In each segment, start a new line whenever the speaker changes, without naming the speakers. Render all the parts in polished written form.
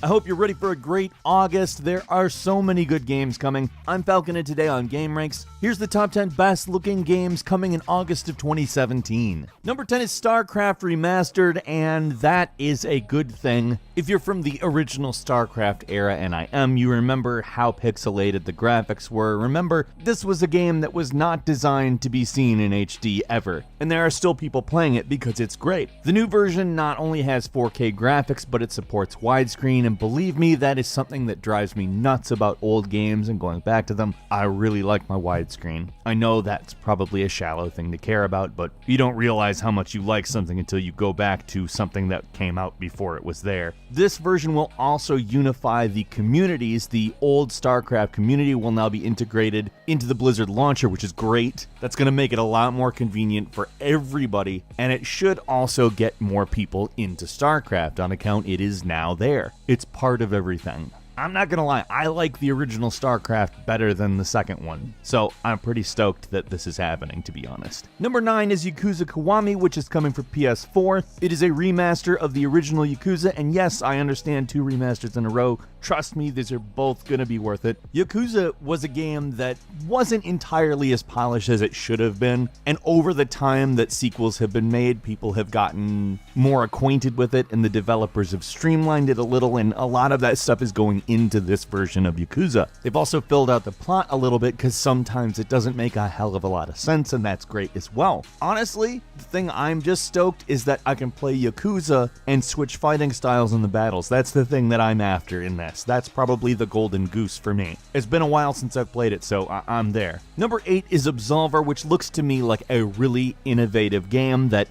I hope you're ready for a great August. There are so many good games coming. I'm Falcon, and today on GameRanks, here's the top 10 best looking games coming in August of 2017. Number 10 is StarCraft Remastered, and that is a good thing. If you're from the original StarCraft era, and I am, you remember how pixelated the graphics were. Remember, this was a game that was not designed to be seen in HD ever, and there are still people playing it because it's great. The new version not only has 4K graphics, but it supports widescreen, and believe me, that is something that drives me nuts about old games and going back to them. I really like my widescreen. I know that's probably a shallow thing to care about, but you don't realize how much you like something until you go back to something that came out before it was there. This version will also unify the communities. The old StarCraft community will now be integrated into the Blizzard launcher, which is great. That's going to make it a lot more convenient for everybody, and it should also get more people into StarCraft on account it is now there. It's part of everything. I'm not gonna lie, I like the original StarCraft better than the second one, so I'm pretty stoked that this is happening, to be honest. Number 9 is Yakuza Kiwami, which is coming for PS4. It is a remaster of the original Yakuza, and yes, I understand 2 remasters in a row. Trust me, these are both gonna be worth it. Yakuza was a game that wasn't entirely as polished as it should have been, and over the time that sequels have been made, people have gotten more acquainted with it, and the developers have streamlined it a little, and a lot of that stuff is going into this version of Yakuza. They've also filled out the plot a little bit because sometimes it doesn't make a hell of a lot of sense, and that's great as well. Honestly, the thing I'm just stoked is that I can play Yakuza and switch fighting styles in the battles. That's the thing that I'm after in this. That's probably the golden goose for me. It's been a while since I've played it, so I'm there. Number 8 is Absolver, which looks to me like a really innovative game that,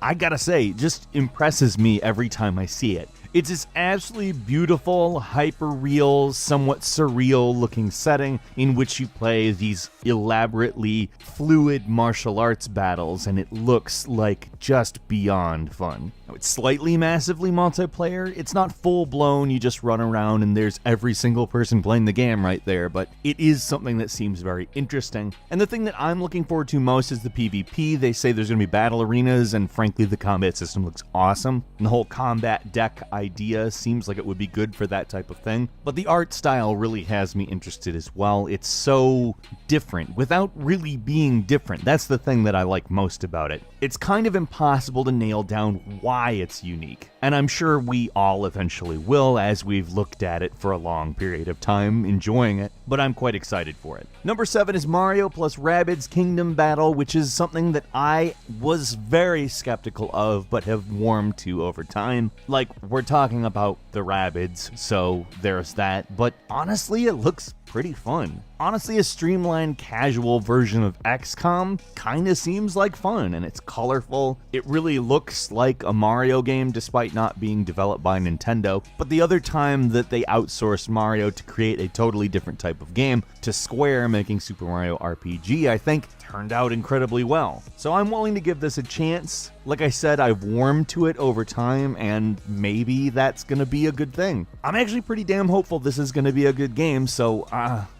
I gotta say, just impresses me every time I see it. It's this absolutely beautiful, hyper-real, somewhat surreal-looking setting in which you play these elaborately fluid martial arts battles, and it looks like just beyond fun. Now, it's slightly massively multiplayer. It's not full-blown, you just run around and there's every single person playing the game right there, but it is something that seems very interesting. And the thing that I'm looking forward to most is the PvP. They say there's going to be battle arenas, and frankly, the combat system looks awesome. And the whole combat deck idea seems like it would be good for that type of thing, but the art style really has me interested as well. It's so different without really being different. That's the thing that I like most about it. It's kind of impossible to nail down why it's unique, and I'm sure we all eventually will as we've looked at it for a long period of time, enjoying it, but I'm quite excited for it. Number 7 is Mario plus Rabbids Kingdom Battle, which is something that I was very skeptical of but have warmed to over time. Like, we're talking about the Rabbids, so there's that, but honestly, it looks pretty fun. Honestly, a streamlined, casual version of XCOM kinda seems like fun, and it's colorful. It really looks like a Mario game despite not being developed by Nintendo, but the other time that they outsourced Mario to create a totally different type of game to Square, making Super Mario RPG, I think turned out incredibly well. So I'm willing to give this a chance. Like I said, I've warmed to it over time, and maybe that's gonna be a good thing. I'm actually pretty damn hopeful this is gonna be a good game, so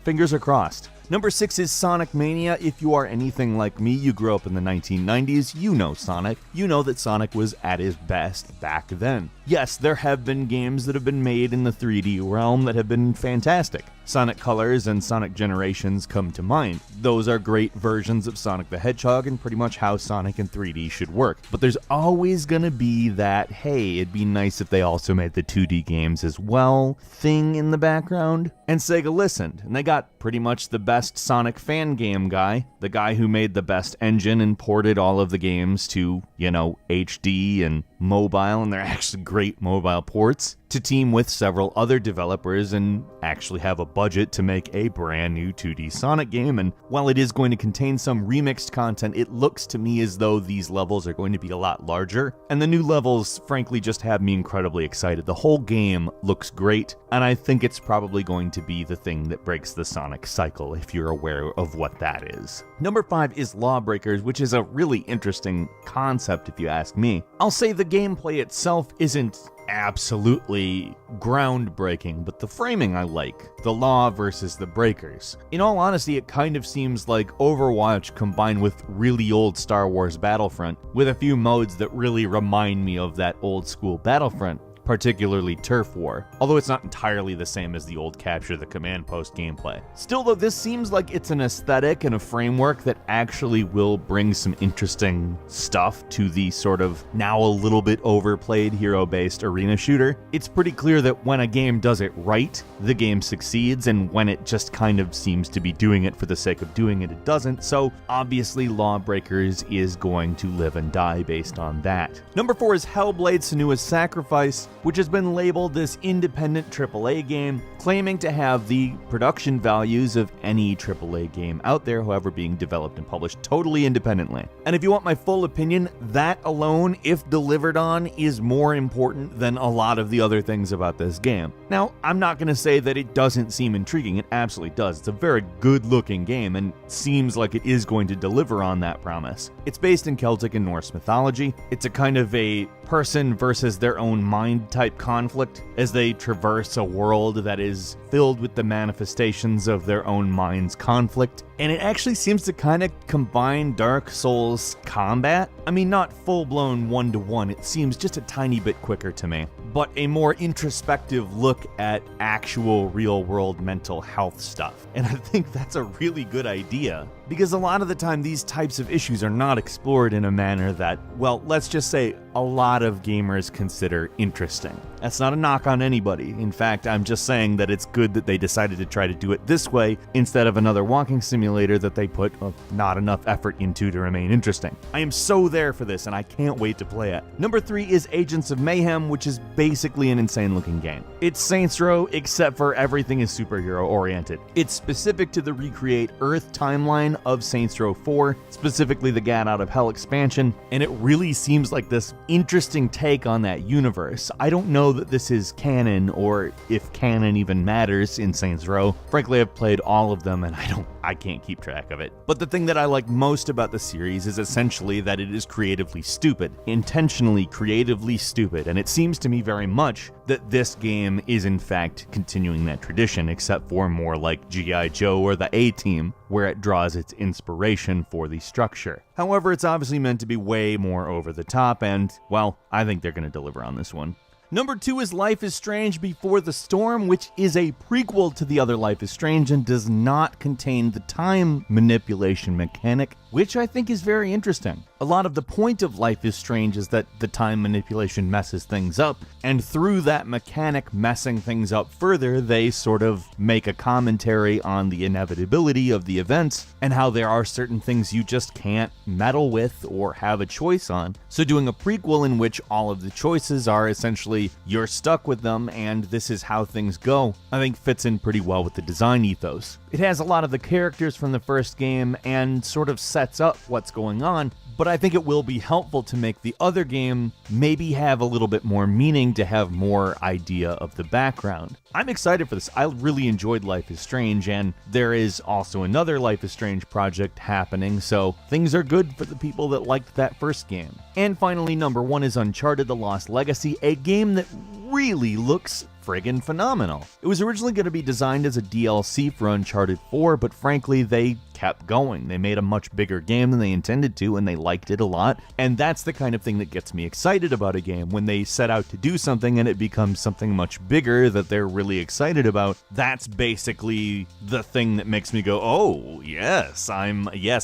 fingers are crossed. Number 6 is Sonic Mania. If you are anything like me, you grew up in the 1990s, you know Sonic. You know that Sonic was at his best back then. Yes, there have been games that have been made in the 3D realm that have been fantastic. Sonic Colors and Sonic Generations come to mind. Those are great versions of Sonic the Hedgehog and pretty much how Sonic in 3D should work. But there's always gonna be that, hey, it'd be nice if they also made the 2D games as well thing in the background. And Sega listened, and they got pretty much the best Sonic fan game guy, the guy who made the best engine and ported all of the games to, HD and mobile, and they're actually great mobile ports, to team with several other developers and actually have a budget to make a brand new 2D Sonic game. And while it is going to contain some remixed content, it looks to me as though these levels are going to be a lot larger, and the new levels frankly just have me incredibly excited. The whole game looks great, and I think it's probably going to be the thing that breaks the Sonic cycle, if you're aware of what that is. Number 5 is Lawbreakers, which is a really interesting concept if you ask me. I'll say the gameplay itself isn't absolutely groundbreaking, but the framing I like. The law versus the breakers. In all honesty, it kind of seems like Overwatch combined with really old Star Wars Battlefront, with a few modes that really remind me of that old school Battlefront. particularly Turf War, although it's not entirely the same as the old Capture the Command Post gameplay. Still though, this seems like it's an aesthetic and a framework that actually will bring some interesting stuff to the sort of now a little bit overplayed hero-based arena shooter. It's pretty clear that when a game does it right, the game succeeds, and when it just kind of seems to be doing it for the sake of doing it, it doesn't. So obviously Lawbreakers is going to live and die based on that. Number 4 is Hellblade: Senua's Sacrifice, which has been labeled this independent AAA game, claiming to have the production values of any AAA game out there, however being developed and published totally independently. And if you want my full opinion, that alone, if delivered on, is more important than a lot of the other things about this game. Now, I'm not going to say that it doesn't seem intriguing, it absolutely does. It's a very good looking game and seems like it is going to deliver on that promise. It's based in Celtic and Norse mythology. It's a kind of a person versus their own mind type conflict as they traverse a world that is filled with the manifestations of their own mind's conflict. And it actually seems to kind of combine Dark Souls combat. I mean, not full-blown one-to-one, it seems just a tiny bit quicker to me, but a more introspective look at actual real-world mental health stuff. And I think that's a really good idea, because a lot of the time these types of issues are not explored in a manner that, well, let's just say a lot of gamers consider interesting. That's not a knock on anybody. In fact, I'm just saying that it's good that they decided to try to do it this way instead of another walking simulator that they put not enough effort into to remain interesting. I am so there for this and I can't wait to play it. Number 3 is Agents of Mayhem, which is basically an insane looking game. It's Saints Row, except for everything is superhero oriented. It's specific to the Recreate Earth timeline of Saints Row 4, specifically the Gat Out of Hell expansion, and it really seems like this interesting take on that universe. I don't know that this is canon or if canon even matters in Saints Row. Frankly, I've played all of them and I can't keep track of it. But the thing that I like most about the series is essentially that it is creatively stupid, intentionally creatively stupid, and it seems to me very much that this game is in fact continuing that tradition, except for more like G.I. Joe or the A-Team, where it draws its inspiration for the structure. However, it's obviously meant to be way more over the top, and, well, I think they're going to deliver on this one. Number 2 is Life is Strange Before the Storm, which is a prequel to the other Life is Strange and does not contain the time manipulation mechanic, which I think is very interesting. A lot of the point of Life is Strange is that the time manipulation messes things up, and through that mechanic messing things up further, they sort of make a commentary on the inevitability of the events and how there are certain things you just can't meddle with or have a choice on. So doing a prequel in which all of the choices are essentially you're stuck with them and this is how things go, I think fits in pretty well with the design ethos. It has a lot of the characters from the first game and sort of sets up what's going on, but I think it will be helpful to make the other game maybe have a little bit more meaning, to have more idea of the background. I'm excited for this. I really enjoyed Life is Strange, and there is also another Life is Strange project happening, so things are good for the people that liked that first game. And finally, number 1 is Uncharted: The Lost Legacy, a game that really looks friggin' phenomenal. It was originally going to be designed as a DLC for Uncharted 4, but frankly, they kept going. They made a much bigger game than they intended to, and they liked it a lot. And that's the kind of thing that gets me excited about a game. When they set out to do something and it becomes something much bigger that they're really excited about, that's basically the thing that makes me go, oh, yes,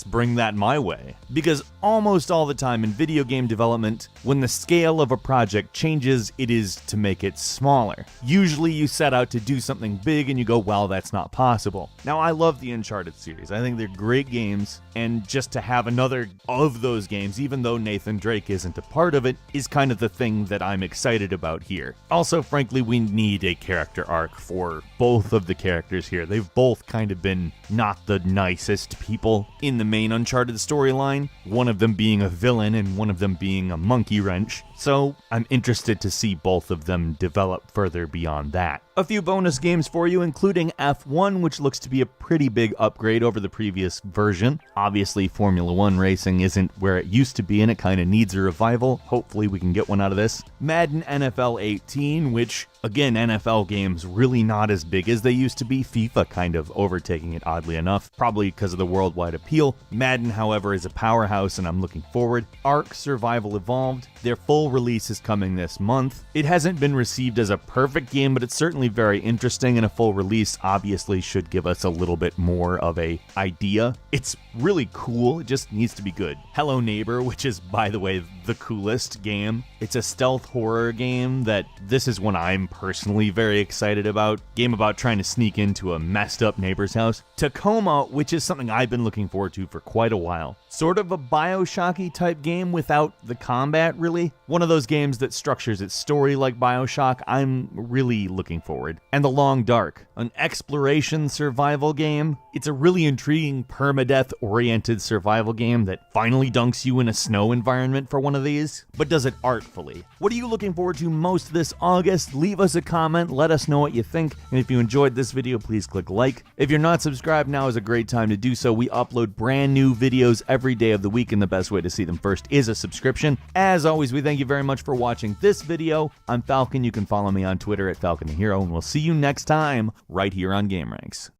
bring that my way. Because almost all the time in video game development, when the scale of a project changes, it is to make it smaller. Usually you set out to do something big and you go, well, that's not possible. Now, I love the Uncharted series. I think they're great games, and just to have another of those games, even though Nathan Drake isn't a part of it, is kind of the thing that I'm excited about here. Also, frankly, we need a character arc for both of the characters here. They've both kind of been not the nicest people in the main Uncharted storyline, one of them being a villain and one of them being a monkey wrench. So I'm interested to see both of them develop further beyond that. A few bonus games for you, including F1, which looks to be a pretty big upgrade over the previous version. Obviously, Formula 1 racing isn't where it used to be, and it kind of needs a revival. Hopefully we can get one out of this. Madden NFL 18, which, again, NFL games really not as big as they used to be. FIFA kind of overtaking it, oddly enough, probably because of the worldwide appeal. Madden, however, is a powerhouse, and I'm looking forward. Ark Survival Evolved, their full release is coming this month. It hasn't been received as a perfect game, but it's certainly very interesting, and a full release obviously should give us a little bit more of a idea. It's really cool, it just needs to be good. Hello Neighbor, which is, by the way, the coolest game. It's a stealth horror game that this is one I'm personally very excited about. Game about trying to sneak into a messed up neighbor's house. Tacoma, which is something I've been looking forward to for quite a while. Sort of a BioShocky type game without the combat, really. One of those games that structures its story like BioShock. I'm really looking forward. And The Long Dark, an exploration survival game. It's a really intriguing permadeath-oriented survival game that finally dunks you in a snow environment for one of these, but does it artfully. What are you looking forward to most this August? Leave us a comment, let us know what you think, and if you enjoyed this video, please click like. If you're not subscribed, now is a great time to do so. We upload brand new videos every day of the week, and the best way to see them first is a subscription. As always, we thank you very much for watching this video. I'm Falcon. You can follow me on Twitter at Falcon the Hero, and we'll see you next time right here on GameRanks.